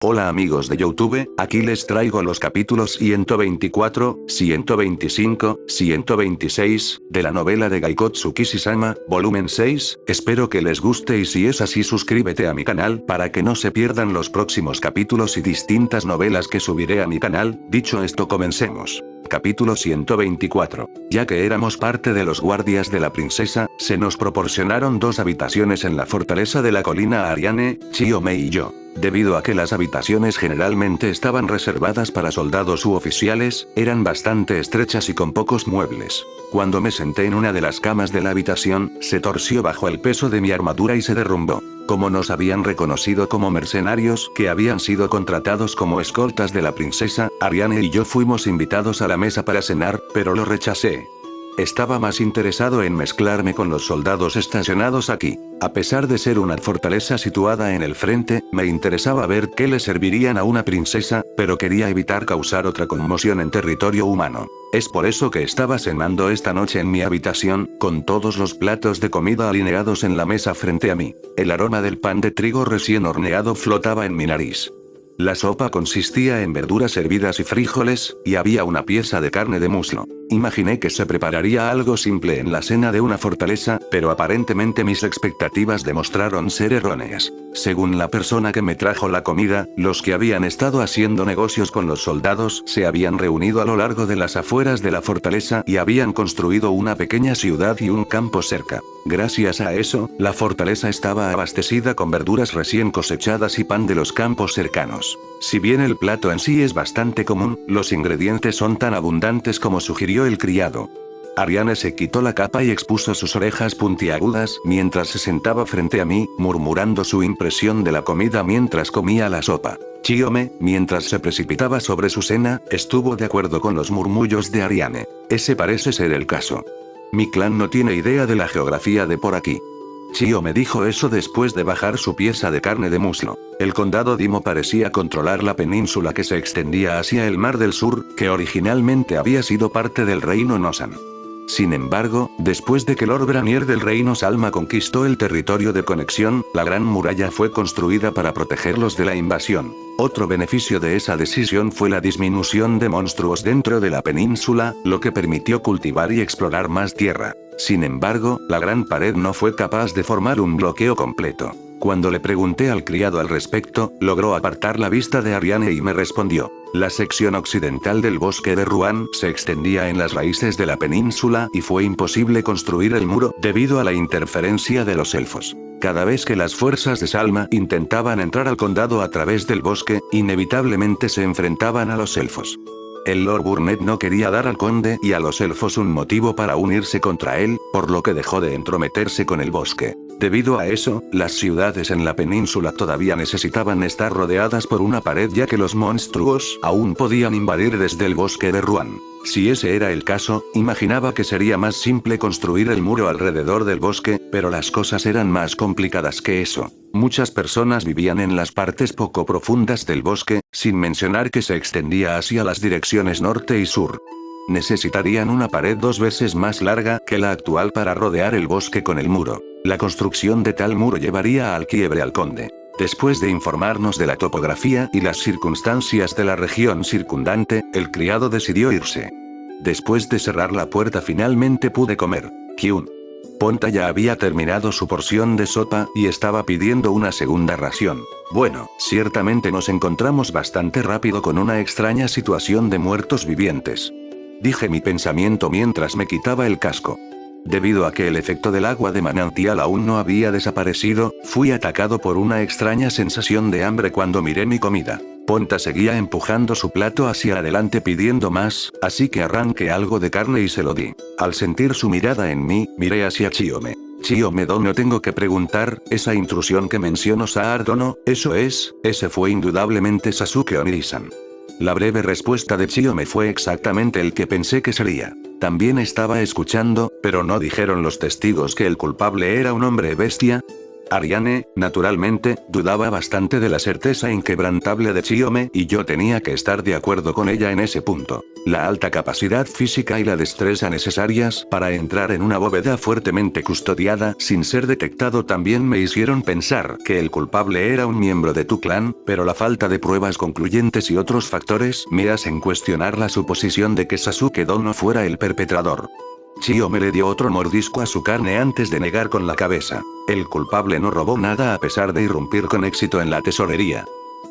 Hola amigos de YouTube, aquí les traigo los capítulos 124, 125, 126, de la novela de Gaikotsu Kishi-sama, volumen 6, espero que les guste y si es así suscríbete a mi canal para que no se pierdan los próximos capítulos y distintas novelas que subiré a mi canal. Dicho esto, comencemos. Capítulo 124. Ya que éramos parte de los guardias de la princesa, se nos proporcionaron dos habitaciones en la fortaleza de la colina Ariane, Chiyome y yo. Debido a que las habitaciones generalmente estaban reservadas para soldados u oficiales, eran bastante estrechas y con pocos muebles. Cuando me senté en una de las camas de la habitación, se torció bajo el peso de mi armadura y se derrumbó. Como nos habían reconocido como mercenarios que habían sido contratados como escoltas de la princesa, Ariane y yo fuimos invitados a la mesa para cenar, pero lo rechacé. Estaba más interesado en mezclarme con los soldados estacionados aquí. A pesar de ser una fortaleza situada en el frente, me interesaba ver qué le servirían a una princesa, pero quería evitar causar otra conmoción en territorio humano. Es por eso que estaba cenando esta noche en mi habitación, con todos los platos de comida alineados en la mesa frente a mí. El aroma del pan de trigo recién horneado flotaba en mi nariz. La sopa consistía en verduras hervidas y frijoles, y había una pieza de carne de muslo. Imaginé que se prepararía algo simple en la cena de una fortaleza, pero aparentemente mis expectativas demostraron ser erróneas. Según la persona que me trajo la comida, los que habían estado haciendo negocios con los soldados se habían reunido a lo largo de las afueras de la fortaleza y habían construido una pequeña ciudad y un campo cerca. Gracias a eso, la fortaleza estaba abastecida con verduras recién cosechadas y pan de los campos cercanos. Si bien el plato en sí es bastante común, los ingredientes son tan abundantes como sugirió el criado. Ariane se quitó la capa y expuso sus orejas puntiagudas mientras se sentaba frente a mí, murmurando su impresión de la comida mientras comía la sopa. Chiyome, mientras se precipitaba sobre su cena, estuvo de acuerdo con los murmullos de Ariane. Ese parece ser el caso. Mi clan no tiene idea de la geografía de por aquí. Chio me dijo eso después de bajar su pieza de carne de muslo. El condado Dimo parecía controlar la península que se extendía hacia el mar del sur, que originalmente había sido parte del reino Nosan. Sin embargo, después de que Lord Branier del reino Salma conquistó el territorio de conexión, la gran muralla fue construida para protegerlos de la invasión. Otro beneficio de esa decisión fue la disminución de monstruos dentro de la península, lo que permitió cultivar y explorar más tierra. Sin embargo, la gran pared no fue capaz de formar un bloqueo completo. Cuando le pregunté al criado al respecto, logró apartar la vista de Ariane y me respondió. La sección occidental del bosque de Ruan se extendía en las raíces de la península y fue imposible construir el muro debido a la interferencia de los elfos. Cada vez que las fuerzas de Salma intentaban entrar al condado a través del bosque, inevitablemente se enfrentaban a los elfos. El Lord Burnett no quería dar al conde y a los elfos un motivo para unirse contra él, por lo que dejó de entrometerse con el bosque. Debido a eso, las ciudades en la península todavía necesitaban estar rodeadas por una pared ya que los monstruos aún podían invadir desde el bosque de Ruan. Si ese era el caso, imaginaba que sería más simple construir el muro alrededor del bosque, pero las cosas eran más complicadas que eso. Muchas personas vivían en las partes poco profundas del bosque, sin mencionar que se extendía hacia las direcciones norte y sur. Necesitarían una pared 2 veces más larga que la actual para rodear el bosque con el muro. La construcción de tal muro llevaría al quiebre al conde. Después de informarnos de la topografía y las circunstancias de la región circundante, el criado decidió irse. Después de cerrar la puerta finalmente pude comer. Kyun. Ponta ya había terminado su porción de sopa y estaba pidiendo una segunda ración. Bueno, ciertamente nos encontramos bastante rápido con una extraña situación de muertos vivientes. Dije mi pensamiento mientras me quitaba el casco. Debido a que el efecto del agua de manantial aún no había desaparecido, fui atacado por una extraña sensación de hambre cuando miré mi comida. Ponta seguía empujando su plato hacia adelante pidiendo más, así que arranqué algo de carne y se lo di. Al sentir su mirada en mí, miré hacia Chiyome. Chiyome no tengo que preguntar, esa intrusión que mencionó Saardono, eso es, ese fue indudablemente Sasuke Oniisan. La breve respuesta de Chiyome fue exactamente el que pensé que sería. También estaba escuchando, pero no dijeron los testigos que el culpable era un hombre bestia. Ariane, naturalmente, dudaba bastante de la certeza inquebrantable de Chiome y yo tenía que estar de acuerdo con ella en ese punto. La alta capacidad física y la destreza necesarias para entrar en una bóveda fuertemente custodiada sin ser detectado también me hicieron pensar que el culpable era un miembro de tu clan, pero la falta de pruebas concluyentes y otros factores me hacen cuestionar la suposición de que Sasuke Dono fuera el perpetrador. Chiome le dio otro mordisco a su carne antes de negar con la cabeza. El culpable no robó nada a pesar de irrumpir con éxito en la tesorería.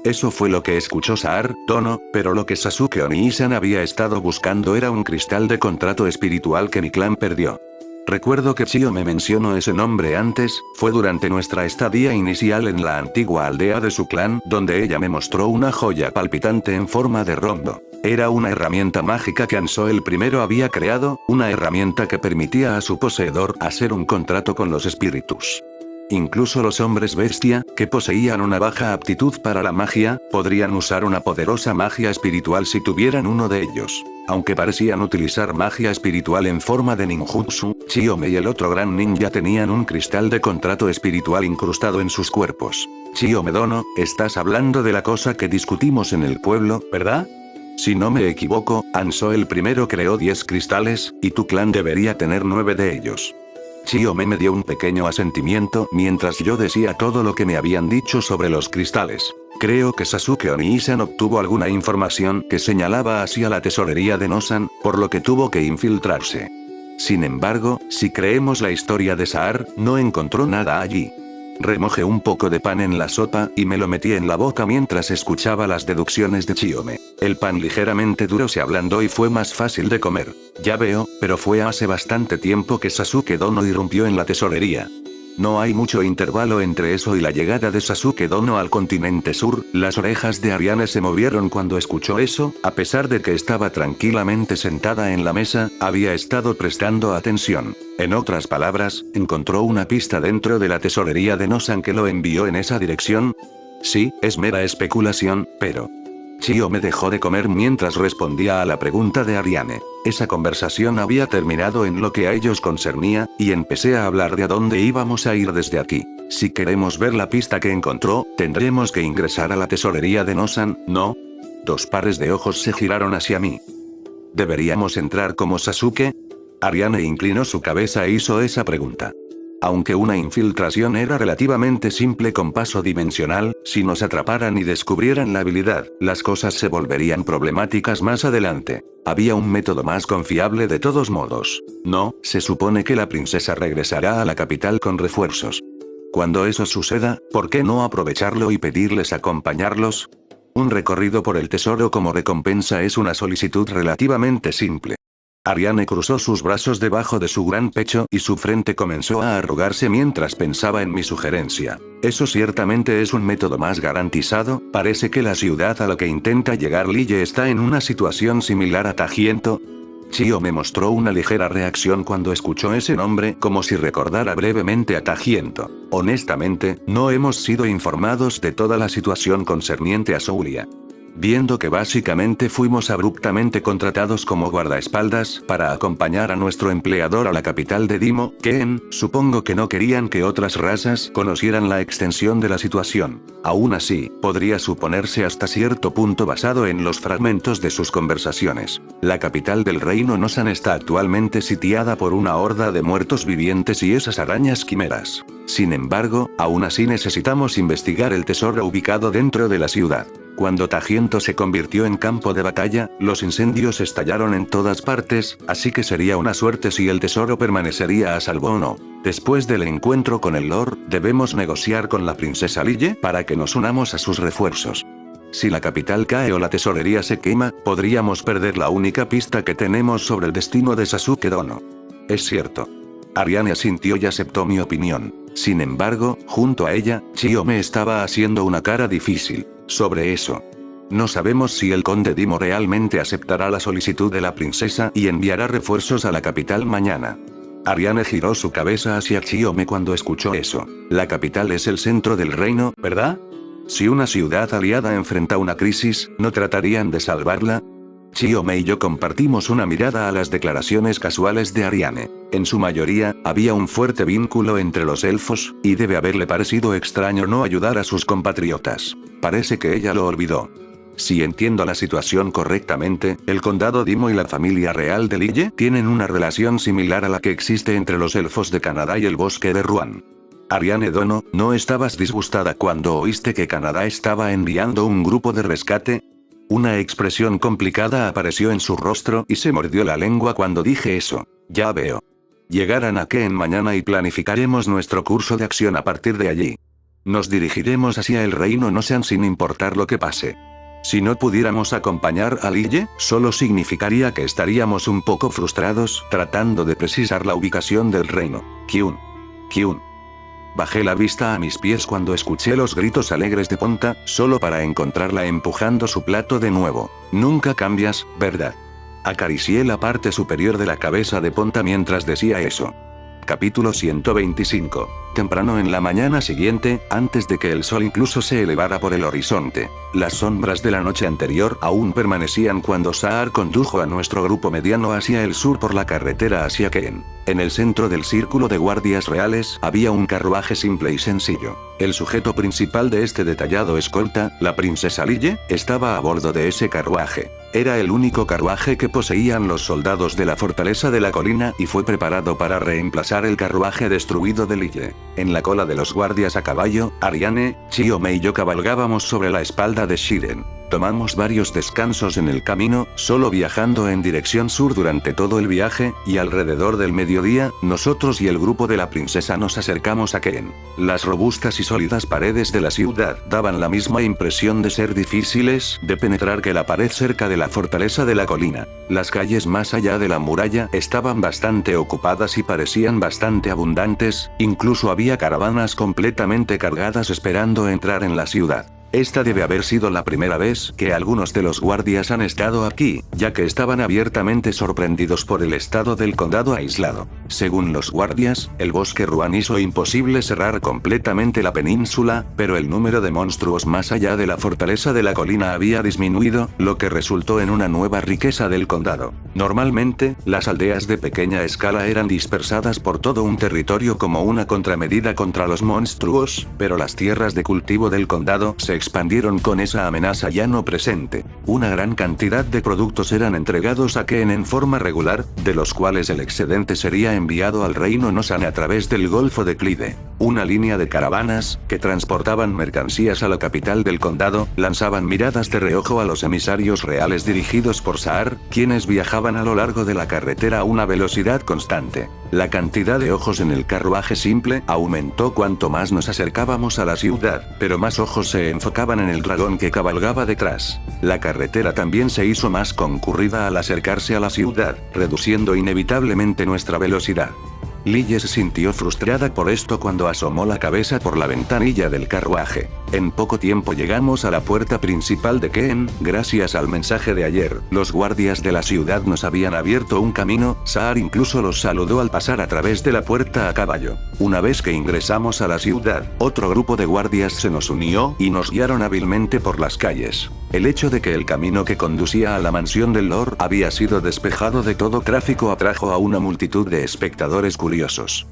Eso fue lo que escuchó Saar, Dono, pero lo que Sasuke Oniisan había estado buscando era un cristal de contrato espiritual que mi clan perdió. Recuerdo que Chiome mencionó ese nombre antes, fue durante nuestra estadía inicial en la antigua aldea de su clan, donde ella me mostró una joya palpitante en forma de rombo. Era una herramienta mágica que Ansó el primero había creado, una herramienta que permitía a su poseedor hacer un contrato con los espíritus. Incluso los hombres bestia, que poseían una baja aptitud para la magia, podrían usar una poderosa magia espiritual si tuvieran uno de ellos. Aunque parecían utilizar magia espiritual en forma de ninjutsu, Chiome y el otro gran ninja tenían un cristal de contrato espiritual incrustado en sus cuerpos. Chiome Dono, estás hablando de la cosa que discutimos en el pueblo, ¿verdad? Si no me equivoco, Ansó el primero creó 10 cristales, y tu clan debería tener 9 de ellos. Chiome me dio un pequeño asentimiento mientras yo decía todo lo que me habían dicho sobre los cristales. Creo que Sasuke Oniisan obtuvo alguna información que señalaba hacia la tesorería de Nosan, por lo que tuvo que infiltrarse. Sin embargo, si creemos la historia de Saar, no encontró nada allí. Remojé un poco de pan en la sopa y me lo metí en la boca mientras escuchaba las deducciones de Chiome. El pan ligeramente duro se ablandó y fue más fácil de comer. Ya veo, pero fue hace bastante tiempo que Sasuke Dono irrumpió en la tesorería. No hay mucho intervalo entre eso y la llegada de Sasuke Dono al continente sur. Las orejas de Ariane se movieron cuando escuchó eso, a pesar de que estaba tranquilamente sentada en la mesa, había estado prestando atención. En otras palabras, encontró una pista dentro de la tesorería de Nosan que lo envió en esa dirección. Sí, es mera especulación, pero... Chiome dejó de comer mientras respondía a la pregunta de Ariane. Esa conversación había terminado en lo que a ellos concernía, y empecé a hablar de a dónde íbamos a ir desde aquí. Si queremos ver la pista que encontró, tendremos que ingresar a la tesorería de Nosan, ¿no? 2 pares de ojos se giraron hacia mí. ¿Deberíamos entrar como Sasuke? Ariane inclinó su cabeza e hizo esa pregunta. Aunque una infiltración era relativamente simple con paso dimensional, si nos atraparan y descubrieran la habilidad, las cosas se volverían problemáticas más adelante. Había un método más confiable de todos modos. No, se supone que la princesa regresará a la capital con refuerzos. Cuando eso suceda, ¿por qué no aprovecharlo y pedirles acompañarlos? Un recorrido por el tesoro como recompensa es una solicitud relativamente simple. Ariane cruzó sus brazos debajo de su gran pecho y su frente comenzó a arrugarse mientras pensaba en mi sugerencia. Eso ciertamente es un método más garantizado, parece que la ciudad a la que intenta llegar Lille está en una situación similar a Tajiento. Chio me mostró una ligera reacción cuando escuchó ese nombre, como si recordara brevemente a Tajiento. Honestamente, no hemos sido informados de toda la situación concerniente a Soulia. Viendo que básicamente fuimos abruptamente contratados como guardaespaldas para acompañar a nuestro empleador a la capital de Dimo, Ken, supongo que no querían que otras razas conocieran la extensión de la situación. Aún así, podría suponerse hasta cierto punto basado en los fragmentos de sus conversaciones. La capital del reino Nosan está actualmente sitiada por una horda de muertos vivientes y esas arañas quimeras. Sin embargo, aún así necesitamos investigar el tesoro ubicado dentro de la ciudad. Cuando Tajiento se convirtió en campo de batalla, los incendios estallaron en todas partes, así que sería una suerte si el tesoro permanecería a salvo o no. Después del encuentro con el Lord, debemos negociar con la princesa Lille para que nos unamos a sus refuerzos. Si la capital cae o la tesorería se quema, podríamos perder la única pista que tenemos sobre el destino de Sasuke Dono. Es cierto. Ariane asintió y aceptó mi opinión. Sin embargo, junto a ella, Chio me estaba haciendo una cara difícil. Sobre eso. No sabemos si el conde Dimo realmente aceptará la solicitud de la princesa y enviará refuerzos a la capital mañana. Ariane giró su cabeza hacia Chiome cuando escuchó eso. La capital es el centro del reino, ¿verdad? Si una ciudad aliada enfrenta una crisis, ¿no tratarían de salvarla? Chiome y yo compartimos una mirada a las declaraciones casuales de Ariane. En su mayoría, había un fuerte vínculo entre los elfos, y debe haberle parecido extraño no ayudar a sus compatriotas. Parece que ella lo olvidó. Si entiendo la situación correctamente, el condado Dimo y la familia real de Lille tienen una relación similar a la que existe entre los elfos de Canadá y el bosque de Ruan. Ariane Dono, ¿no estabas disgustada cuando oíste que Canadá estaba enviando un grupo de rescate? Una expresión complicada apareció en su rostro y se mordió la lengua cuando dije eso. Ya veo. Llegarán a Keen mañana y planificaremos nuestro curso de acción a partir de allí. Nos dirigiremos hacia el reino Nosean sin importar lo que pase. Si no pudiéramos acompañar a Lille, solo significaría que estaríamos un poco frustrados tratando de precisar la ubicación del reino. Kyun. Kyun. Bajé la vista a mis pies cuando escuché los gritos alegres de Ponta, solo para encontrarla empujando su plato de nuevo. Nunca cambias, ¿verdad? Acaricié la parte superior de la cabeza de Ponta mientras decía eso. Capítulo 125. Temprano en la mañana siguiente, antes de que el sol incluso se elevara por el horizonte, las sombras de la noche anterior aún permanecían cuando Saar condujo a nuestro grupo mediano hacia el sur por la carretera hacia Keen. En el centro del círculo de guardias reales había un carruaje simple y sencillo. El sujeto principal de este detallado escolta, la princesa Lille, estaba a bordo de ese carruaje. Era el único carruaje que poseían los soldados de la fortaleza de la colina y fue preparado para reemplazar el carruaje destruido de Lille. En la cola de los guardias a caballo, Ariane, Chiome y yo cabalgábamos sobre la espalda de Shiren. Tomamos varios descansos en el camino, solo viajando en dirección sur durante todo el viaje, y alrededor del mediodía, nosotros y el grupo de la princesa nos acercamos a Keen. Las robustas y sólidas paredes de la ciudad daban la misma impresión de ser difíciles de penetrar que la pared cerca de la fortaleza de la colina. Las calles más allá de la muralla estaban bastante ocupadas y parecían bastante abundantes, incluso había caravanas completamente cargadas esperando entrar en la ciudad. Esta debe haber sido la primera vez que algunos de los guardias han estado aquí, ya que estaban abiertamente sorprendidos por el estado del condado aislado. Según los guardias, el bosque Ruan hizo imposible cerrar completamente la península, pero el número de monstruos más allá de la fortaleza de la colina había disminuido, lo que resultó en una nueva riqueza del condado. Normalmente, las aldeas de pequeña escala eran dispersadas por todo un territorio como una contramedida contra los monstruos, pero las tierras de cultivo del condado se expandieron con esa amenaza ya no presente. Una gran cantidad de productos eran entregados a Keen en forma regular, de los cuales el excedente sería enviado al reino Nosean a través del Golfo de Clyde. Una línea de caravanas, que transportaban mercancías a la capital del condado, lanzaban miradas de reojo a los emisarios reales dirigidos por Saar, quienes viajaban a lo largo de la carretera a una velocidad constante. La cantidad de ojos en el carruaje simple aumentó cuanto más nos acercábamos a la ciudad, pero más ojos se enfocaban en el dragón que cabalgaba detrás. La carretera también se hizo más concurrida al acercarse a la ciudad, reduciendo inevitablemente nuestra velocidad. Lille se sintió frustrada por esto cuando asomó la cabeza por la ventanilla del carruaje. En poco tiempo llegamos a la puerta principal de Keen, gracias al mensaje de ayer. Los guardias de la ciudad nos habían abierto un camino, Saar incluso los saludó al pasar a través de la puerta a caballo. Una vez que ingresamos a la ciudad, otro grupo de guardias se nos unió y nos guiaron hábilmente por las calles. El hecho de que el camino que conducía a la mansión del Lord había sido despejado de todo tráfico atrajo a una multitud de espectadores curiosos.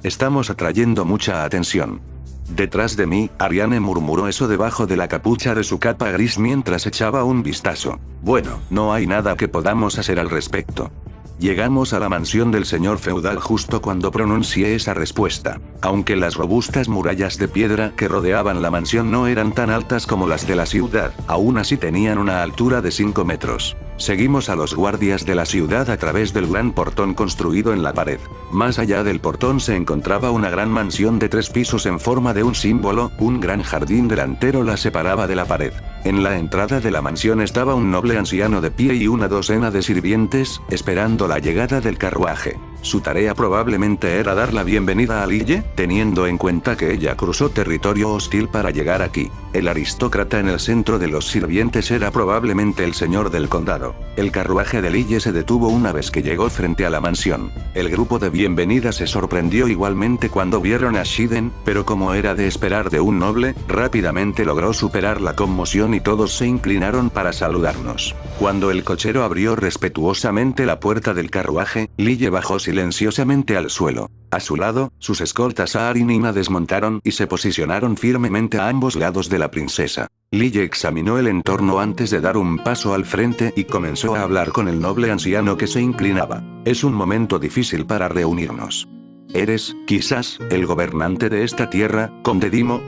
Estamos atrayendo mucha atención. Detrás de mí, Ariane murmuró eso debajo de la capucha de su capa gris mientras echaba un vistazo. Bueno, no hay nada que podamos hacer al respecto. Llegamos a la mansión del señor feudal justo cuando pronuncié esa respuesta. Aunque las robustas murallas de piedra que rodeaban la mansión no eran tan altas como las de la ciudad, aún así tenían una altura de 5 metros. Seguimos a los guardias de la ciudad a través del gran portón construido en la pared. Más allá del portón se encontraba una gran mansión de 3 pisos en forma de un símbolo, un gran jardín delantero la separaba de la pared. En la entrada de la mansión estaba un noble anciano de pie y una docena de sirvientes, esperando la llegada del carruaje. Su tarea probablemente era dar la bienvenida a Lille, teniendo en cuenta que ella cruzó territorio hostil para llegar aquí. El aristócrata en el centro de los sirvientes era probablemente el señor del condado. El carruaje de Lille se detuvo una vez que llegó frente a la mansión. El grupo de bienvenida se sorprendió igualmente cuando vieron a Shiden, pero como era de esperar de un noble, rápidamente logró superar la conmoción y todos se inclinaron para saludarnos. Cuando el cochero abrió respetuosamente la puerta del carruaje, Lille bajó silenciosamente al suelo. A su lado, sus escoltas Saar y Nina desmontaron y se posicionaron firmemente a ambos lados de la princesa. Lille examinó el entorno antes de dar un paso al frente y comenzó a hablar con el noble anciano que se inclinaba. Es un momento difícil para reunirnos. ¿Eres, quizás, el gobernante de esta tierra, conde Dimo?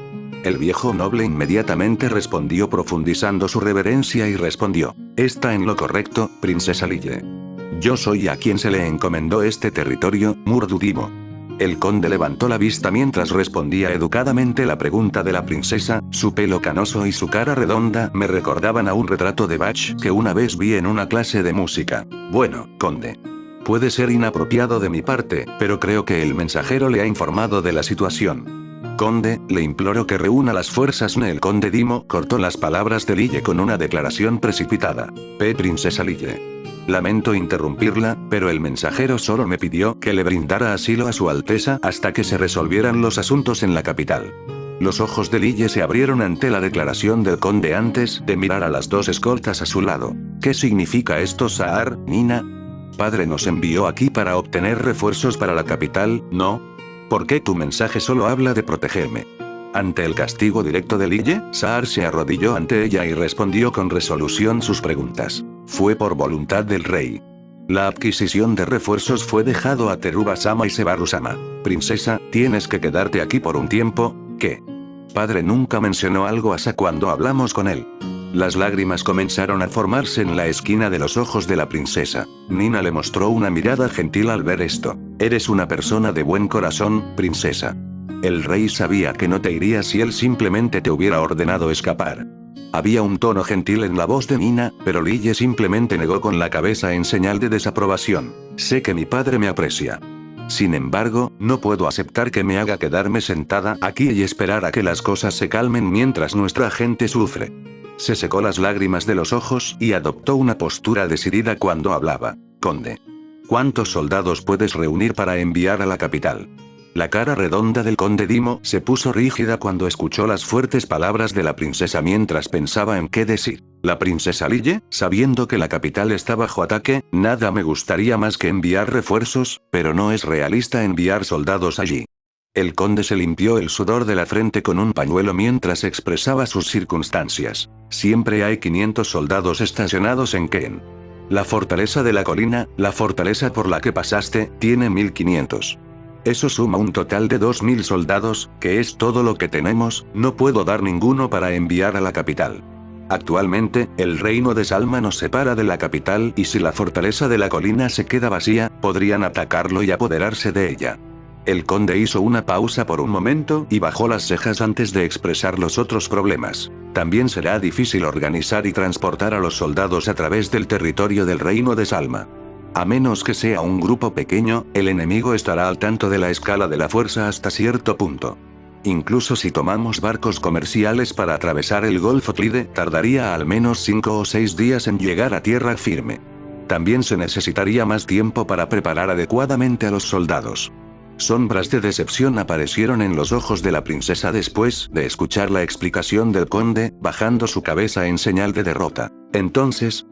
El viejo noble inmediatamente respondió profundizando su reverencia y respondió: está en lo correcto, princesa Lille. Yo soy a quien se le encomendó este territorio, Murdu Dimo. El conde levantó la vista mientras respondía educadamente la pregunta de la princesa. Su pelo canoso y su cara redonda me recordaban a un retrato de Bach que una vez vi en una clase de música. Bueno, conde. Puede ser inapropiado de mi parte, pero creo que el mensajero le ha informado de la situación. Conde, le imploro que reúna las fuerzas. El conde Dimo cortó las palabras de Lille con una declaración precipitada. Princesa Lille. Lamento interrumpirla, pero el mensajero solo me pidió que le brindara asilo a su alteza hasta que se resolvieran los asuntos en la capital. Los ojos de Lille se abrieron ante la declaración del conde antes de mirar a las dos escoltas a su lado. ¿Qué significa esto, Saar, Nina? Padre nos envió aquí para obtener refuerzos para la capital, ¿no? ¿Por qué tu mensaje solo habla de protegerme? Ante el castigo directo de Lille, Saar se arrodilló ante ella y respondió con resolución sus preguntas. Fue por voluntad del rey. La adquisición de refuerzos fue dejado a Teruba-sama y Sebaru-sama. Princesa, tienes que quedarte aquí por un tiempo. ¿Qué? Padre nunca mencionó algo hasta cuando hablamos con él. Las lágrimas comenzaron a formarse en la esquina de los ojos de la princesa. Nina le mostró una mirada gentil al ver esto. Eres una persona de buen corazón, princesa. El rey sabía que no te irías si él simplemente te hubiera ordenado escapar. Había un tono gentil en la voz de Nina, pero Lille simplemente negó con la cabeza en señal de desaprobación. Sé que mi padre me aprecia. Sin embargo, no puedo aceptar que me haga quedarme sentada aquí y esperar a que las cosas se calmen mientras nuestra gente sufre. Se secó las lágrimas de los ojos y adoptó una postura decidida cuando hablaba. Conde. ¿Cuántos soldados puedes reunir para enviar a la capital? La cara redonda del conde Dimo se puso rígida cuando escuchó las fuertes palabras de la princesa mientras pensaba en qué decir. La princesa Lille, sabiendo que la capital está bajo ataque, nada me gustaría más que enviar refuerzos, pero no es realista enviar soldados allí. El conde se limpió el sudor de la frente con un pañuelo mientras expresaba sus circunstancias. Siempre hay 500 soldados estacionados en Ken. La fortaleza de la colina, la fortaleza por la que pasaste, tiene 1500. Eso suma un total de 2000 soldados, que es todo lo que tenemos. No puedo dar ninguno para enviar a la capital. Actualmente, el reino de Salma nos separa de la capital y si la fortaleza de la colina se queda vacía, podrían atacarlo y apoderarse de ella. El conde hizo una pausa por un momento y bajó las cejas antes de expresar los otros problemas. También será difícil organizar y transportar a los soldados a través del territorio del reino de Salma. A menos que sea un grupo pequeño, el enemigo estará al tanto de la escala de la fuerza hasta cierto punto. Incluso si tomamos barcos comerciales para atravesar el Golfo Tlide, tardaría al menos 5 o 6 días en llegar a tierra firme. También se necesitaría más tiempo para preparar adecuadamente a los soldados. Sombras de decepción aparecieron en los ojos de la princesa después de escuchar la explicación del conde, bajando su cabeza en señal de derrota. Entonces,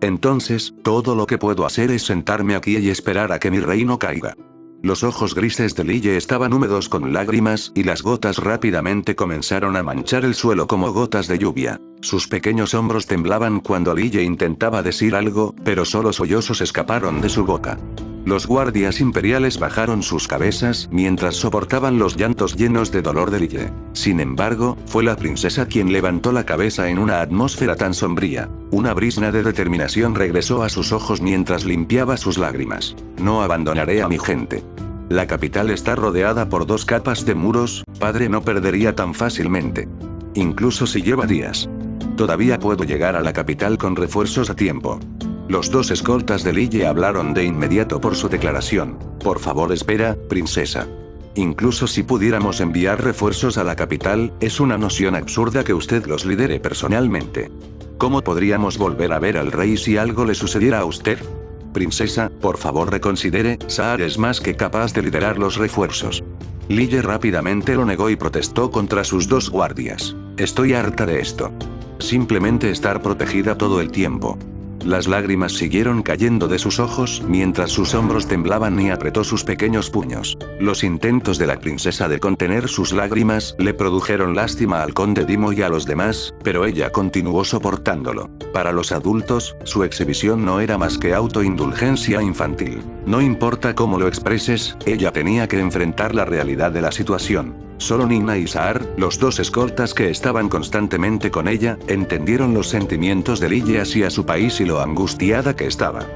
todo lo que puedo hacer es sentarme aquí y esperar a que mi reino caiga. Los ojos grises de Lille estaban húmedos con lágrimas y las gotas rápidamente comenzaron a manchar el suelo como gotas de lluvia. Sus pequeños hombros temblaban cuando Lille intentaba decir algo, pero solo sollozos escaparon de su boca. Los guardias imperiales bajaron sus cabezas mientras soportaban los llantos llenos de dolor de Lille. Sin embargo, fue la princesa quien levantó la cabeza en una atmósfera tan sombría. Una brisna de determinación regresó a sus ojos mientras limpiaba sus lágrimas. No abandonaré a mi gente. La capital está rodeada por 2 capas de muros, padre no perdería tan fácilmente. Incluso si lleva días. Todavía puedo llegar a la capital con refuerzos a tiempo. Los dos escoltas de Lille hablaron de inmediato por su declaración. Por favor, espera, princesa. Incluso si pudiéramos enviar refuerzos a la capital, es una noción absurda que usted los lidere personalmente. ¿Cómo podríamos volver a ver al rey si algo le sucediera a usted? Princesa, por favor reconsidere, Saar es más que capaz de liderar los refuerzos. Lille rápidamente lo negó y protestó contra sus dos guardias. Estoy harta de esto. Simplemente estar protegida todo el tiempo. Las lágrimas siguieron cayendo de sus ojos mientras sus hombros temblaban y apretó sus pequeños puños. Los intentos de la princesa de contener sus lágrimas le produjeron lástima al conde Dimo y a los demás, pero ella continuó soportándolo. Para los adultos, su exhibición no era más que autoindulgencia infantil. No importa cómo lo expreses, ella tenía que enfrentar la realidad de la situación. Solo Nina y Saar, los dos escoltas que estaban constantemente con ella, entendieron los sentimientos de Lille hacia su país y lo angustiada que estaba.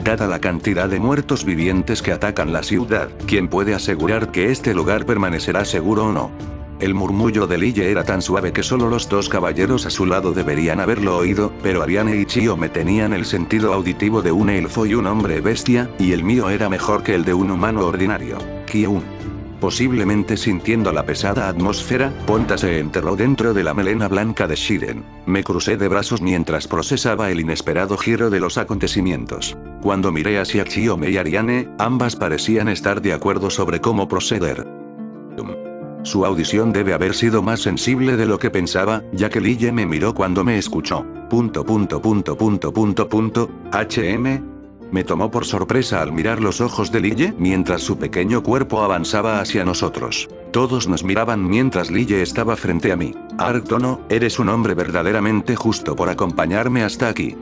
Dada la cantidad de muertos vivientes que atacan la ciudad, ¿quién puede asegurar que este lugar permanecerá seguro o no? El murmullo de Lille era tan suave que solo los dos caballeros a su lado deberían haberlo oído, pero Ariane y Chiome tenían el sentido auditivo de un elfo y un hombre bestia, y el mío era mejor que el de un humano ordinario. Kyun. Posiblemente sintiendo la pesada atmósfera, Ponta se enterró dentro de la melena blanca de Shiren. Me crucé de brazos mientras procesaba el inesperado giro de los acontecimientos. Cuando miré hacia Chiome y Ariane, ambas parecían estar de acuerdo sobre cómo proceder. Su audición debe haber sido más sensible de lo que pensaba, ya que Lille me miró cuando me escuchó. HM. Me tomó por sorpresa al mirar los ojos de Lille mientras su pequeño cuerpo avanzaba hacia nosotros. Todos nos miraban mientras Lille estaba frente a mí. Arctono, eres un hombre verdaderamente justo por acompañarme hasta aquí.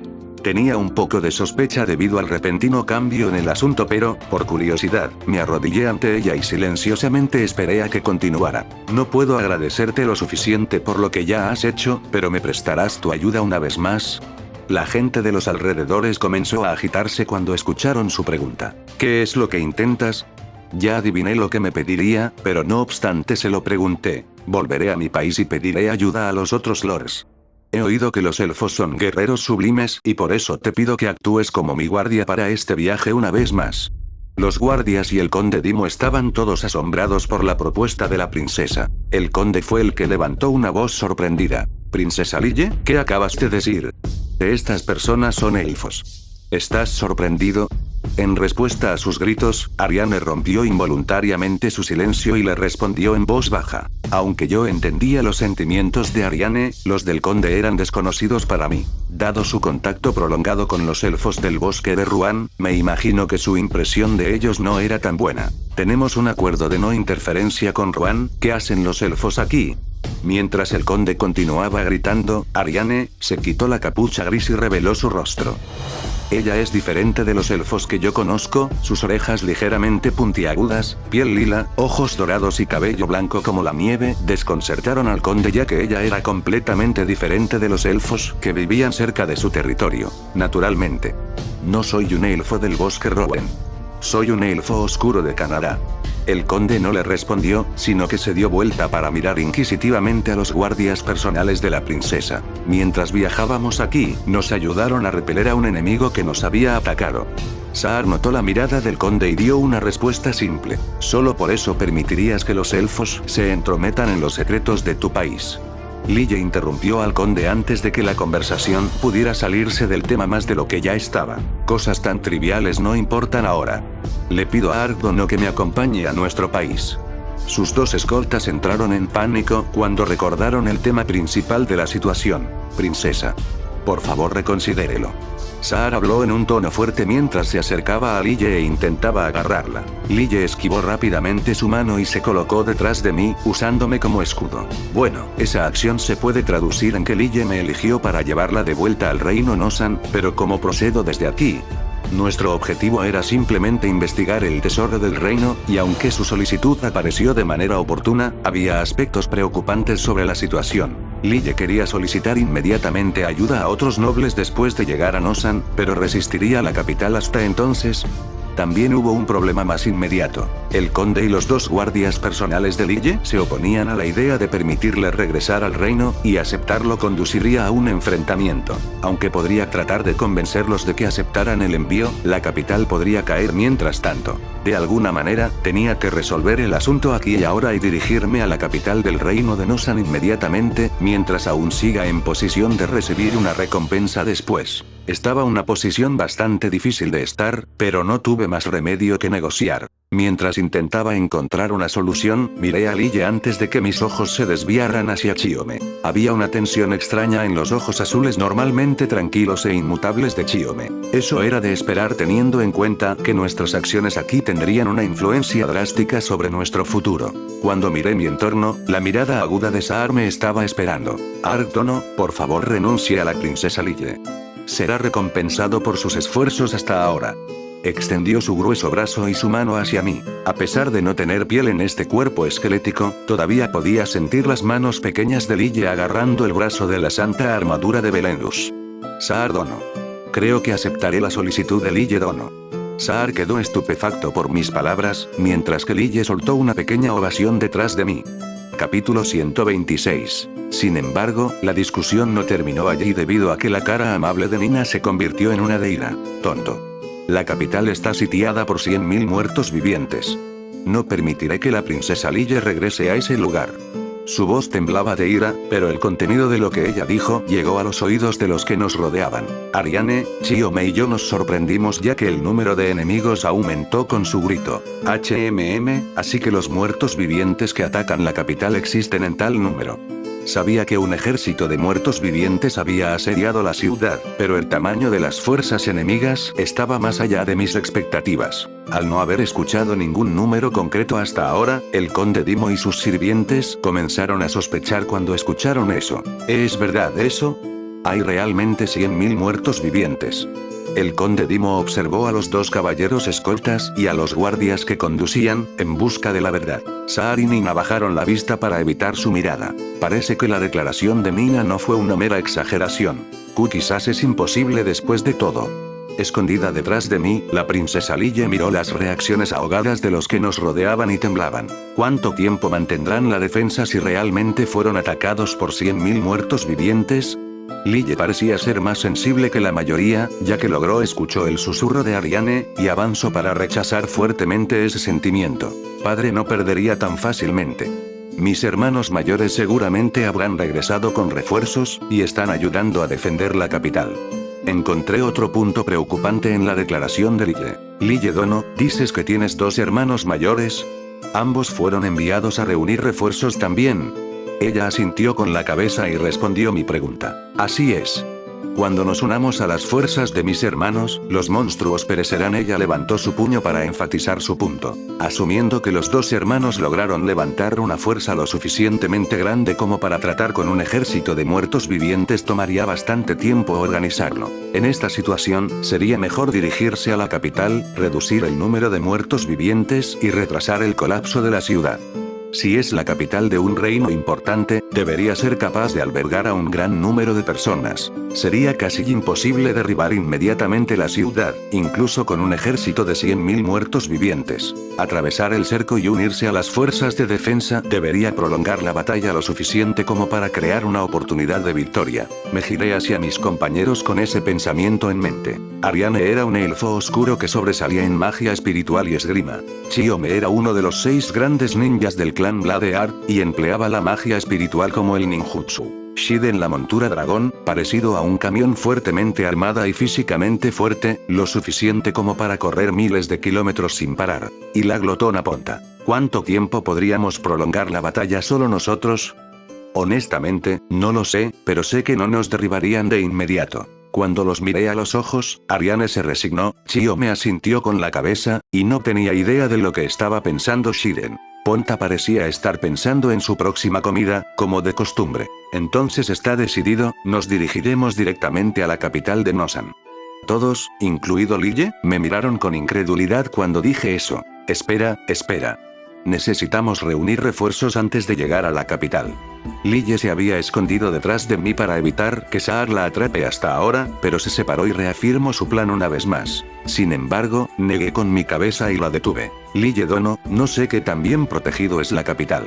Tenía un poco de sospecha debido al repentino cambio en el asunto, pero, por curiosidad, me arrodillé ante ella y silenciosamente esperé a que continuara. No puedo agradecerte lo suficiente por lo que ya has hecho, pero ¿me prestarás tu ayuda una vez más? La gente de los alrededores comenzó a agitarse cuando escucharon su pregunta. ¿Qué es lo que intentas? Ya adiviné lo que me pediría, pero no obstante se lo pregunté. Volveré a mi país y pediré ayuda a los otros lords. He oído que los elfos son guerreros sublimes y por eso te pido que actúes como mi guardia para este viaje una vez más. Los guardias y el conde Dimo estaban todos asombrados por la propuesta de la princesa. El conde fue el que levantó una voz sorprendida. Princesa Lille, ¿qué acabas de decir? Estas personas son elfos. ¿Estás sorprendido? En respuesta a sus gritos, Ariane rompió involuntariamente su silencio y le respondió en voz baja. Aunque yo entendía los sentimientos de Ariane, los del conde eran desconocidos para mí. Dado su contacto prolongado con los elfos del bosque de Ruan, me imagino que su impresión de ellos no era tan buena. Tenemos un acuerdo de no interferencia con Ruan, ¿qué hacen los elfos aquí? Mientras el conde continuaba gritando, Ariane se quitó la capucha gris y reveló su rostro. Ella es diferente de los elfos que yo conozco, sus orejas ligeramente puntiagudas, piel lila, ojos dorados y cabello blanco como la nieve, desconcertaron al conde ya que ella era completamente diferente de los elfos que vivían cerca de su territorio. Naturalmente. No soy un elfo del bosque Rowan. Soy un elfo oscuro de Canadá. El conde no le respondió, sino que se dio vuelta para mirar inquisitivamente a los guardias personales de la princesa. Mientras viajábamos aquí, nos ayudaron a repeler a un enemigo que nos había atacado. Saar notó la mirada del conde y dio una respuesta simple. Solo por eso permitirías que los elfos se entrometan en los secretos de tu país. Lille interrumpió al conde antes de que la conversación pudiera salirse del tema más de lo que ya estaba. Cosas tan triviales no importan ahora. Le pido a Argdono que me acompañe a nuestro país. Sus dos escoltas entraron en pánico cuando recordaron el tema principal de la situación. Princesa. Por favor reconsidérelo. Saar habló en un tono fuerte mientras se acercaba a Lille e intentaba agarrarla. Lille esquivó rápidamente su mano y se colocó detrás de mí, usándome como escudo. Bueno, esa acción se puede traducir en que Lille me eligió para llevarla de vuelta al reino Nosan, pero ¿cómo procedo desde aquí? Nuestro objetivo era simplemente investigar el tesoro del reino, y aunque su solicitud apareció de manera oportuna, había aspectos preocupantes sobre la situación. Lille quería solicitar inmediatamente ayuda a otros nobles después de llegar a Nosan, pero resistiría la capital hasta entonces. también hubo un problema más inmediato. El conde y los dos guardias personales de Lille se oponían a la idea de permitirle regresar al reino, y aceptarlo conduciría a un enfrentamiento. Aunque podría tratar de convencerlos de que aceptaran el envío, la capital podría caer mientras tanto. De alguna manera, tenía que resolver el asunto aquí y ahora y dirigirme a la capital del reino de Nosan inmediatamente, mientras aún siga en posición de recibir una recompensa después. Estaba una posición bastante difícil de estar, pero no tuve más remedio que negociar. Mientras intentaba encontrar una solución, miré a Lille antes de que mis ojos se desviaran hacia Chiome. Había una tensión extraña en los ojos azules normalmente tranquilos e inmutables de Chiome. Eso era de esperar teniendo en cuenta que nuestras acciones aquí tendrían una influencia drástica sobre nuestro futuro. Cuando miré mi entorno, la mirada aguda de Saar me estaba esperando. Artono, por favor renuncie a la princesa Lille. Será recompensado por sus esfuerzos hasta ahora. Extendió su grueso brazo y su mano hacia mí. A pesar de no tener piel en este cuerpo esquelético, todavía podía sentir las manos pequeñas de Lille agarrando el brazo de la santa armadura de Belendus. Saar Dono. Creo que aceptaré la solicitud de Lille Dono. Saar quedó estupefacto por mis palabras, mientras que Lille soltó una pequeña ovación detrás de mí. Capítulo 126. Sin embargo, la discusión no terminó allí debido a que la cara amable de Nina se convirtió en una de ira. Tonto. La capital está sitiada por 100.000 muertos vivientes. No permitiré que la princesa Lille regrese a ese lugar. Su voz temblaba de ira, pero el contenido de lo que ella dijo llegó a los oídos de los que nos rodeaban. Ariane, Chiome y yo nos sorprendimos ya que el número de enemigos aumentó con su grito. Así que los muertos vivientes que atacan la capital existen en tal número. Sabía que un ejército de muertos vivientes había asediado la ciudad, pero el tamaño de las fuerzas enemigas estaba más allá de mis expectativas. Al no haber escuchado ningún número concreto hasta ahora, el conde Dimo y sus sirvientes comenzaron a sospechar cuando escucharon eso. ¿Es verdad eso? ¿Hay realmente 100.000 muertos vivientes? El conde Dimo observó a los dos caballeros escoltas y a los guardias que conducían, en busca de la verdad. Saar y Nina bajaron la vista para evitar su mirada. Parece que la declaración de Nina no fue una mera exageración. Quizás es imposible después de todo. Escondida detrás de mí, la princesa Lille miró las reacciones ahogadas de los que nos rodeaban y temblaban. ¿Cuánto tiempo mantendrán la defensa si realmente fueron atacados por 100.000 muertos vivientes? Lille parecía ser más sensible que la mayoría, ya que escuchó el susurro de Ariane, y avanzó para rechazar fuertemente ese sentimiento. Padre no perdería tan fácilmente. Mis hermanos mayores seguramente habrán regresado con refuerzos, y están ayudando a defender la capital. Encontré otro punto preocupante en la declaración de Lille. Lille Dono, ¿dices que tienes dos hermanos mayores? Ambos fueron enviados a reunir refuerzos también. Ella asintió con la cabeza y respondió mi pregunta. Así es. Cuando nos unamos a las fuerzas de mis hermanos, los monstruos perecerán. Ella levantó su puño para enfatizar su punto. Asumiendo que los dos hermanos lograron levantar una fuerza lo suficientemente grande como para tratar con un ejército de muertos vivientes, tomaría bastante tiempo organizarlo. En esta situación, sería mejor dirigirse a la capital, reducir el número de muertos vivientes y retrasar el colapso de la ciudad. Si es la capital de un reino importante, debería ser capaz de albergar a un gran número de personas. Sería casi imposible derribar inmediatamente la ciudad, incluso con un ejército de 100.000 muertos vivientes. Atravesar el cerco y unirse a las fuerzas de defensa debería prolongar la batalla lo suficiente como para crear una oportunidad de victoria. Me giré hacia mis compañeros con ese pensamiento en mente. Ariane era un elfo oscuro que sobresalía en magia espiritual y esgrima. Chiome era uno de los 6 grandes ninjas del clan Bladear, y empleaba la magia espiritual como el ninjutsu. Shiden la montura dragón, parecido a un camión fuertemente armada y físicamente fuerte, lo suficiente como para correr miles de kilómetros sin parar. Y la glotona Ponta. ¿Cuánto tiempo podríamos prolongar la batalla solo nosotros? Honestamente, no lo sé, pero sé que no nos derribarían de inmediato. Cuando los miré a los ojos, Ariane se resignó, Chiome asintió con la cabeza, y no tenía idea de lo que estaba pensando Shiden. Ponta parecía estar pensando en su próxima comida, como de costumbre. Entonces está decidido, nos dirigiremos directamente a la capital de Nosan. Todos, incluido Lille, me miraron con incredulidad cuando dije eso. Espera. Necesitamos reunir refuerzos antes de llegar a la capital. Lille se había escondido detrás de mí para evitar que Saar la atrape hasta ahora, pero se separó y reafirmó su plan una vez más. Sin embargo, negué con mi cabeza y la detuve. Lille Dono, no sé qué tan bien protegido es la capital.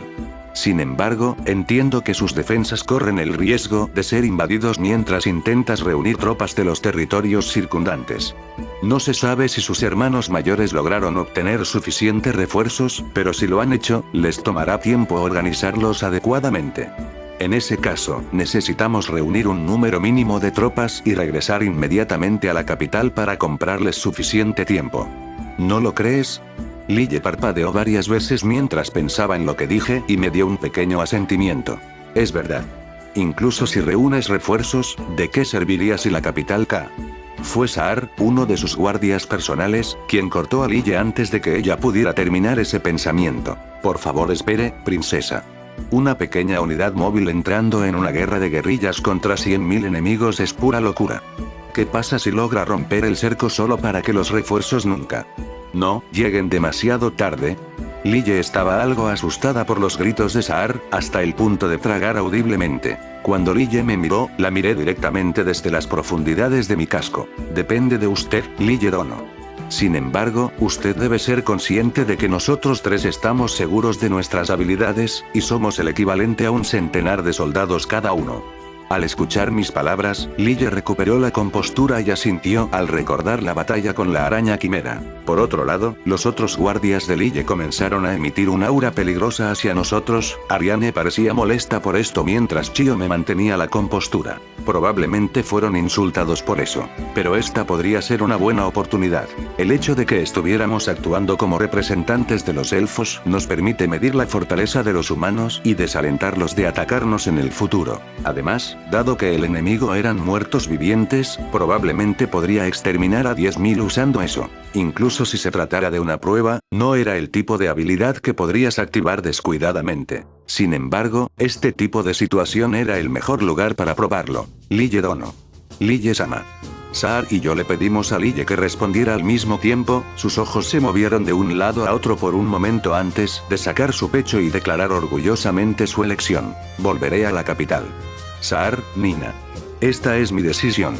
Sin embargo, entiendo que sus defensas corren el riesgo de ser invadidos mientras intentas reunir tropas de los territorios circundantes. No se sabe si sus hermanos mayores lograron obtener suficientes refuerzos, pero si lo han hecho, les tomará tiempo organizarlos adecuadamente. En ese caso, necesitamos reunir un número mínimo de tropas y regresar inmediatamente a la capital para comprarles suficiente tiempo. ¿No lo crees? Lille parpadeó varias veces mientras pensaba en lo que dije y me dio un pequeño asentimiento. Es verdad. Incluso si reúnes refuerzos, ¿de qué serviría si la capital cae? Fue Saar, uno de sus guardias personales, quien cortó a Lille antes de que ella pudiera terminar ese pensamiento. Por favor espere, princesa. Una pequeña unidad móvil entrando en una guerra de guerrillas contra 100.000 enemigos es pura locura. ¿Qué pasa si logra romper el cerco solo para que los refuerzos nunca no lleguen demasiado tarde? Lille estaba algo asustada por los gritos de Saar, hasta el punto de tragar audiblemente. Cuando Lille me miró, la miré directamente desde las profundidades de mi casco. Depende de usted, Lille Dono. Sin embargo, usted debe ser consciente de que nosotros tres estamos seguros de nuestras habilidades, y somos el equivalente a un centenar de soldados cada uno. Al escuchar mis palabras, Lille recuperó la compostura y asintió al recordar la batalla con la araña quimera. Por otro lado, los otros guardias de Lille comenzaron a emitir un aura peligrosa hacia nosotros. Ariane parecía molesta por esto mientras Chio me mantenía la compostura. Probablemente fueron insultados por eso. Pero esta podría ser una buena oportunidad. El hecho de que estuviéramos actuando como representantes de los elfos nos permite medir la fortaleza de los humanos y desalentarlos de atacarnos en el futuro. Además, dado que el enemigo eran muertos vivientes, probablemente podría exterminar a 10.000 usando eso. Incluso si se tratara de una prueba, no era el tipo de habilidad que podrías activar descuidadamente. Sin embargo, este tipo de situación era el mejor lugar para probarlo. Lille Dono. Lille-sama. Saar y yo le pedimos a Lille que respondiera al mismo tiempo, sus ojos se movieron de un lado a otro por un momento antes de sacar su pecho y declarar orgullosamente su elección. Volveré a la capital. Saar, Nina. Esta es mi decisión.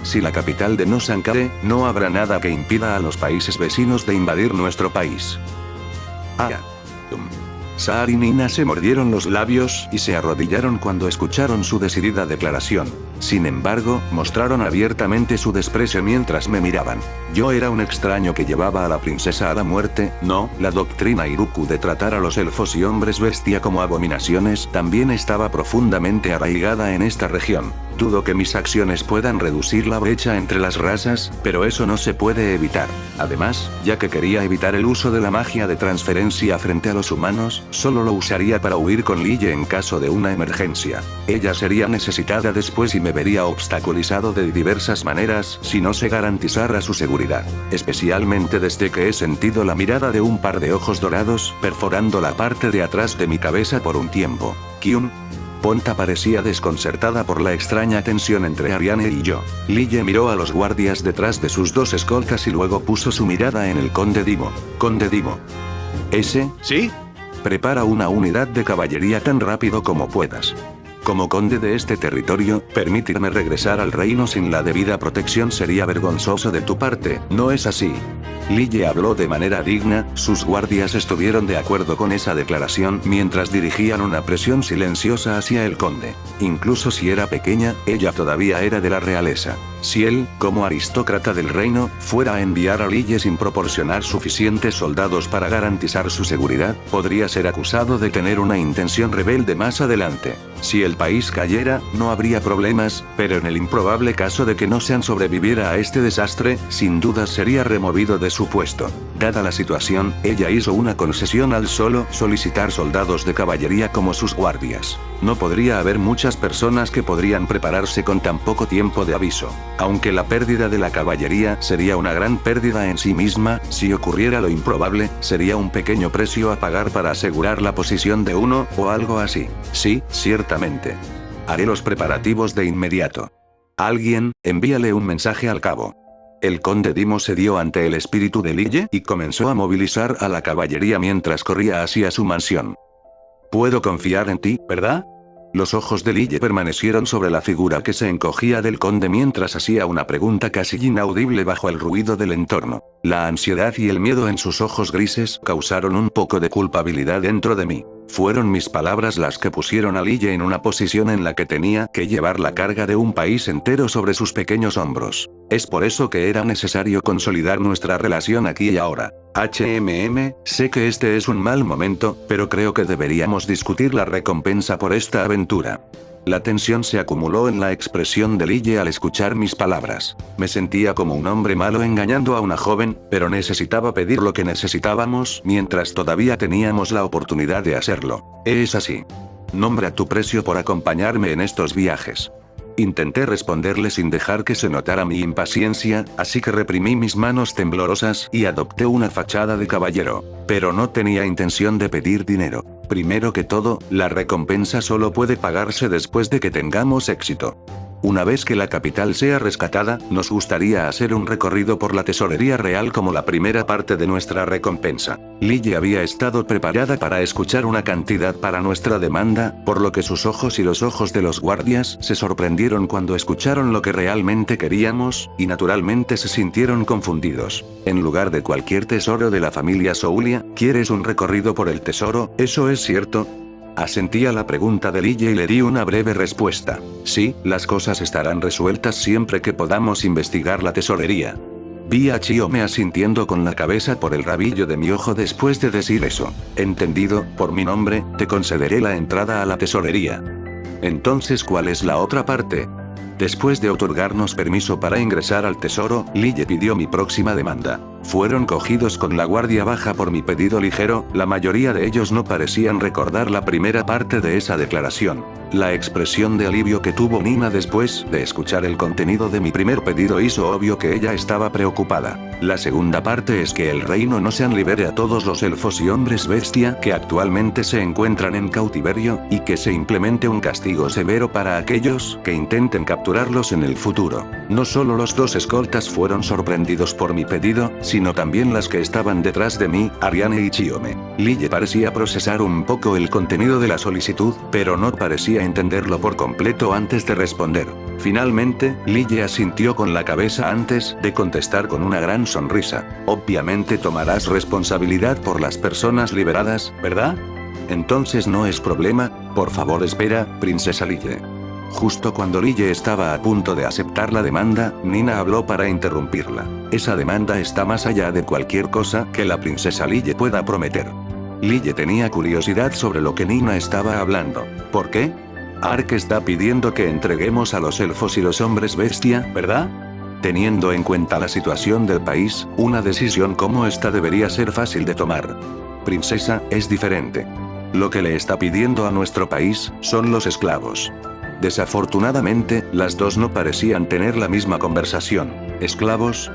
Si la capital de Nosan cae, no habrá nada que impida a los países vecinos de invadir nuestro país. Saar y Nina se mordieron los labios y se arrodillaron cuando escucharon su decidida declaración. Sin embargo, mostraron abiertamente su desprecio mientras me miraban. Yo era un extraño que llevaba a la princesa a la muerte, no, la doctrina Iruku de tratar a los elfos y hombres bestia como abominaciones también estaba profundamente arraigada en esta región. Dudo que mis acciones puedan reducir la brecha entre las razas, pero eso no se puede evitar. Además, ya que quería evitar el uso de la magia de transferencia frente a los humanos, solo lo usaría para huir con Lille en caso de una emergencia. Ella sería necesitada después y me vería obstaculizado de diversas maneras si no se garantizara su seguridad. Especialmente desde que he sentido la mirada de un par de ojos dorados perforando la parte de atrás de mi cabeza por un tiempo. Kyun. Ponta parecía desconcertada por la extraña tensión entre Ariane y yo. Lille miró a los guardias detrás de sus dos escoltas y luego puso su mirada en el conde Dimo. Conde Dimo. ¿Ese? ¿Sí? Prepara una unidad de caballería tan rápido como puedas. Como conde de este territorio, permitirme regresar al reino sin la debida protección sería vergonzoso de tu parte, ¿no es así? Lille habló de manera digna, sus guardias estuvieron de acuerdo con esa declaración mientras dirigían una presión silenciosa hacia el conde. Incluso si era pequeña, ella todavía era de la realeza. Si él, como aristócrata del reino, fuera a enviar a Lille sin proporcionar suficientes soldados para garantizar su seguridad, podría ser acusado de tener una intención rebelde más adelante. Si el país cayera, no habría problemas, pero en el improbable caso de que Nosan sobreviviera a este desastre, sin duda sería removido de su puesto. Dada la situación, ella hizo una concesión al solo solicitar soldados de caballería como sus guardias. No podría haber muchas personas que podrían prepararse con tan poco tiempo de aviso. Aunque la pérdida de la caballería sería una gran pérdida en sí misma, si ocurriera lo improbable, sería un pequeño precio a pagar para asegurar la posición de uno, o algo así. Sí, ciertamente. Haré los preparativos de inmediato. Alguien, envíale un mensaje al cabo. El conde Dimo cedió ante el espíritu de Lille y comenzó a movilizar a la caballería mientras corría hacia su mansión. «Puedo confiar en ti, ¿verdad?». Los ojos de Lille permanecieron sobre la figura que se encogía del conde mientras hacía una pregunta casi inaudible bajo el ruido del entorno. La ansiedad y el miedo en sus ojos grises causaron un poco de culpabilidad dentro de mí. Fueron mis palabras las que pusieron a Lille en una posición en la que tenía que llevar la carga de un país entero sobre sus pequeños hombros. Es por eso que era necesario consolidar nuestra relación aquí y ahora. Sé que este es un mal momento, pero creo que deberíamos discutir la recompensa por esta aventura. La tensión se acumuló en la expresión de Lille al escuchar mis palabras. Me sentía como un hombre malo engañando a una joven, pero necesitaba pedir lo que necesitábamos mientras todavía teníamos la oportunidad de hacerlo. Es así. Nombra tu precio por acompañarme en estos viajes. Intenté responderle sin dejar que se notara mi impaciencia, así que reprimí mis manos temblorosas y adopté una fachada de caballero. Pero no tenía intención de pedir dinero. Primero que todo, la recompensa solo puede pagarse después de que tengamos éxito. Una vez que la capital sea rescatada, nos gustaría hacer un recorrido por la tesorería real como la primera parte de nuestra recompensa. Lille había estado preparada para escuchar una cantidad para nuestra demanda, por lo que sus ojos y los ojos de los guardias se sorprendieron cuando escucharon lo que realmente queríamos, y naturalmente se sintieron confundidos. En lugar de cualquier tesoro de la familia Soulia, ¿quieres un recorrido por el tesoro? ¿Eso es cierto? Asentí a la pregunta de Lille y le di una breve respuesta. Sí, las cosas estarán resueltas siempre que podamos investigar la tesorería. Vi a Chiome asintiendo con la cabeza por el rabillo de mi ojo después de decir eso. Entendido, por mi nombre, te concederé la entrada a la tesorería. Entonces, ¿cuál es la otra parte? Después de otorgarnos permiso para ingresar al tesoro, Lille pidió mi próxima demanda. Fueron cogidos con la guardia baja por mi pedido ligero, la mayoría de ellos no parecían recordar la primera parte de esa declaración. La expresión de alivio que tuvo Nina después de escuchar el contenido de mi primer pedido hizo obvio que ella estaba preocupada. La segunda parte es que el reino no se libere a todos los elfos y hombres bestia que actualmente se encuentran en cautiverio, y que se implemente un castigo severo para aquellos que intenten capturarlos en el futuro. No solo los dos escoltas fueron sorprendidos por mi pedido, sino también las que estaban detrás de mí, Ariane y Chiome. Lille parecía procesar un poco el contenido de la solicitud, pero no parecía entenderlo por completo antes de responder. Finalmente, Lille asintió con la cabeza antes de contestar con una gran sonrisa. Obviamente tomarás responsabilidad por las personas liberadas, ¿verdad? Entonces no es problema, por favor espera, princesa Lille. Justo cuando Lille estaba a punto de aceptar la demanda, Nina habló para interrumpirla. Esa demanda está más allá de cualquier cosa que la princesa Lille pueda prometer. Lille tenía curiosidad sobre lo que Nina estaba hablando. ¿Por qué? Ark está pidiendo que entreguemos a los elfos y los hombres bestia, ¿verdad? Teniendo en cuenta la situación del país, una decisión como esta debería ser fácil de tomar. Princesa, es diferente. Lo que le está pidiendo a nuestro país son los esclavos. Desafortunadamente, las dos no parecían tener la misma conversación. ¿Esclavos?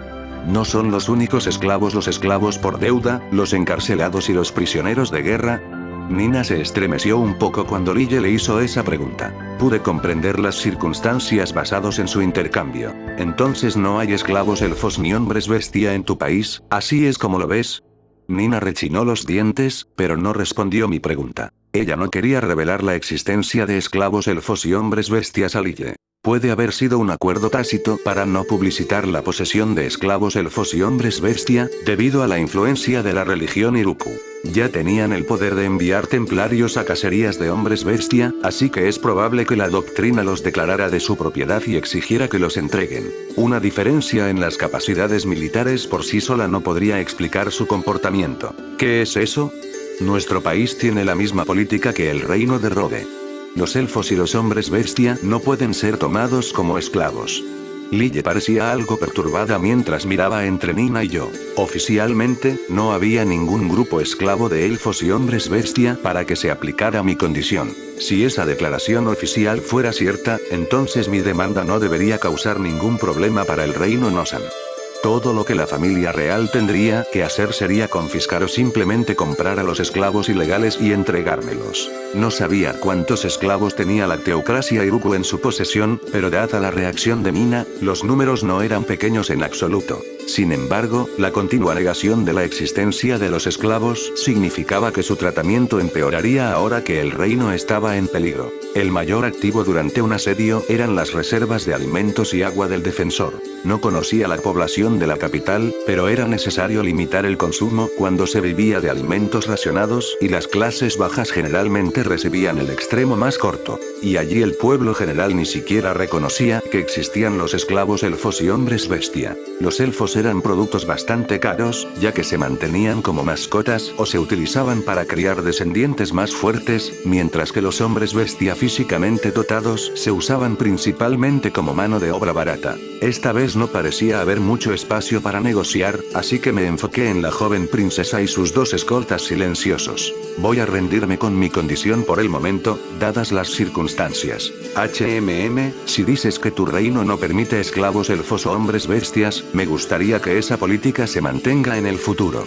¿No son los únicos esclavos los esclavos por deuda, los encarcelados y los prisioneros de guerra? Nina se estremeció un poco cuando Lille le hizo esa pregunta. Pude comprender las circunstancias basados en su intercambio. Entonces no hay esclavos elfos ni hombres bestia en tu país, ¿así es como lo ves? Nina rechinó los dientes, pero no respondió mi pregunta. Ella no quería revelar la existencia de esclavos elfos y hombres bestias a Lille. Puede haber sido un acuerdo tácito para no publicitar la posesión de esclavos elfos y hombres bestia, debido a la influencia de la religión Iruku. Ya tenían el poder de enviar templarios a cacerías de hombres bestia, así que es probable que la doctrina los declarara de su propiedad y exigiera que los entreguen. Una diferencia en las capacidades militares por sí sola no podría explicar su comportamiento. ¿Qué es eso? Nuestro país tiene la misma política que el reino de Rode. Los elfos y los hombres bestia no pueden ser tomados como esclavos. Lille parecía algo perturbada mientras miraba entre Nina y yo. Oficialmente, no había ningún grupo esclavo de elfos y hombres bestia para que se aplicara mi condición. Si esa declaración oficial fuera cierta, entonces mi demanda no debería causar ningún problema para el reino Nosan. Todo lo que la familia real tendría que hacer sería confiscar o simplemente comprar a los esclavos ilegales y entregármelos. No sabía cuántos esclavos tenía la teocracia Iruku en su posesión, pero dada la reacción de Mina, los números no eran pequeños en absoluto. Sin embargo, la continua negación de la existencia de los esclavos significaba que su tratamiento empeoraría ahora que el reino estaba en peligro. El mayor activo durante un asedio eran las reservas de alimentos y agua del defensor. No conocía la población de la capital, pero era necesario limitar el consumo cuando se vivía de alimentos racionados y las clases bajas generalmente recibían el extremo más corto. Y allí el pueblo general ni siquiera reconocía que existían los esclavos elfos y hombres bestia. Los elfos eran productos bastante caros, ya que se mantenían como mascotas o se utilizaban para criar descendientes más fuertes, mientras que los hombres bestia físicamente dotados se usaban principalmente como mano de obra barata. Esta vez no parecía haber mucho espacio para negociar, así que me enfoqué en la joven princesa y sus dos escoltas silenciosos. Voy a rendirme con mi condición por el momento, dadas las circunstancias. Si dices que tu reino no permite esclavos elfos o hombres bestias, me gustaría que esa política se mantenga en el futuro.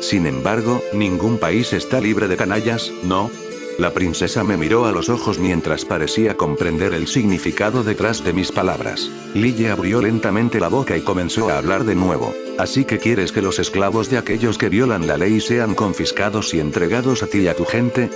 Sin embargo, ningún país está libre de canallas, ¿no? La princesa me miró a los ojos mientras parecía comprender el significado detrás de mis palabras. Lille abrió lentamente la boca y comenzó a hablar de nuevo. ¿Así que quieres que los esclavos de aquellos que violan la ley sean confiscados y entregados a ti y a tu gente?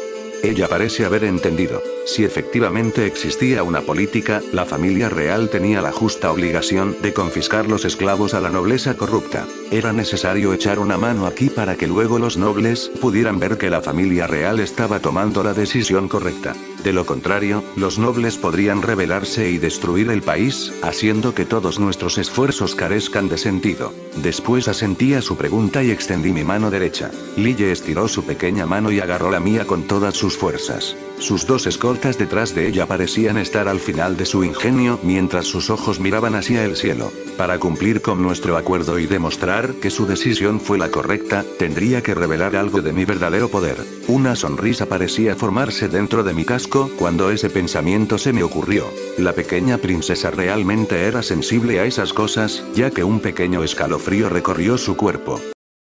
Ella parece haber entendido. Si efectivamente existía una política, la familia real tenía la justa obligación de confiscar los esclavos a la nobleza corrupta. Era necesario echar una mano aquí para que luego los nobles pudieran ver que la familia real estaba tomando la decisión correcta. De lo contrario, los nobles podrían rebelarse y destruir el país, haciendo que todos nuestros esfuerzos carezcan de sentido. Después asentí a su pregunta y extendí mi mano derecha. Lille estiró su pequeña mano y agarró la mía con todas sus fuerzas. Sus dos escoltas detrás de ella parecían estar al final de su ingenio mientras sus ojos miraban hacia el cielo. Para cumplir con nuestro acuerdo y demostrar que su decisión fue la correcta, tendría que revelar algo de mi verdadero poder. Una sonrisa parecía formarse dentro de mi casco cuando ese pensamiento se me ocurrió. La pequeña princesa realmente era sensible a esas cosas, ya que un pequeño escalofrío recorrió su cuerpo.